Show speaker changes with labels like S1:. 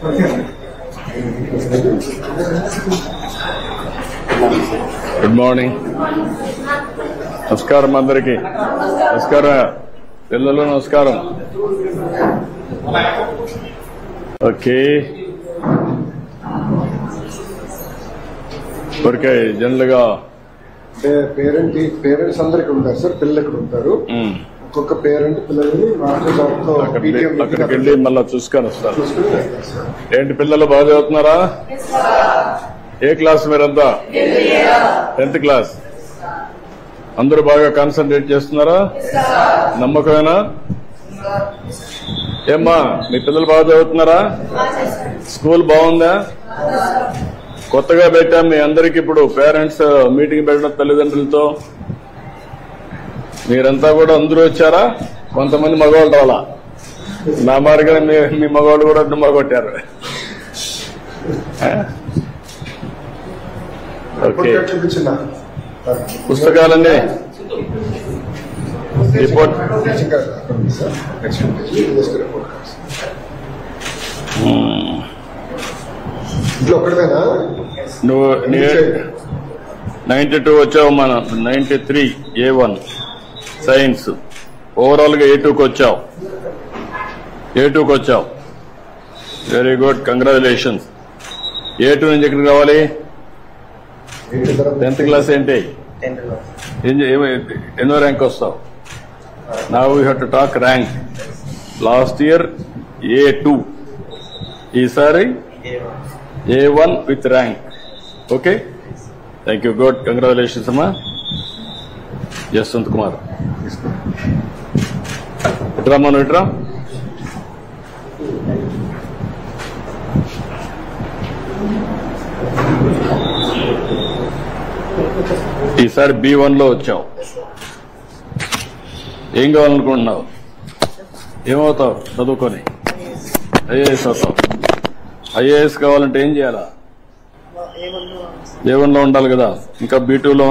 S1: Good morning. నమస్కారం అందరికీ. నమస్కారం పిల్లలు, నమస్కారం. ఓకే, ఊరికే జనరల్ గా
S2: పేరెంట్స్ అందరికి ఉంటారు సార్, పిల్లలు ఇక్కడ ఉంటారు. ఒక్కొక్క పేరెంట్ పిల్లల్ని
S1: అక్కడికి వెళ్ళి మళ్ళా చూసుకొని వస్తారు. ఏంటి పిల్లలు బాగా చదువుతున్నారా? ఏ క్లాస్ మీరంతా? 10th class. అందరూ బాగా కాన్సన్ట్రేట్ చేస్తున్నారా? నమ్మకమేనా? ఏమ్మా మీ పిల్లలు బాగా చదువుతున్నారా? స్కూల్ బాగుందా? కొత్తగా పెట్టాం మీ అందరికి ఇప్పుడు పేరెంట్స్ మీటింగ్ పెట్టడం తల్లిదండ్రులతో. మీరంతా కూడా అందరూ వచ్చారా? కొంతమంది మగవాళ్ళు రావాలా? నా మార్గం మీ మగవాళ్ళు కూడా డుమ్మా కొట్టారు. ఓకే, పుస్తకాలన్నీ రిపోర్ట్ నువ్వు 92 వచ్చావు, మన 93 A1 సైన్స్. ఓవరాల్ గా A2కి వచ్చావు. Very good, congratulations. A2 నుంచి ఎక్కడికి రావాలి? 10th class. ఏంటి ఎన్నో ర్యాంక్ వస్తావు? Now you have to talk rank. Last year A2, ఈసారి A1 with rank. Okay, thank you. Good, congratulations అమ్మా. జస్వంత్ కుమార్ ఇట్రా, మనం ఇట్రా. ఈసారి B1 లో వచ్చావు. ఏం కావాలనుకుంటున్నావు? ఏమవుతావు చదువుకొని? ఐఏఎస్ అవుతావు. ఐఏఎస్ కావాలంటే ఏం చేయాలా? A1 లో ఉండాలి కదా. ఇంకా B2 లో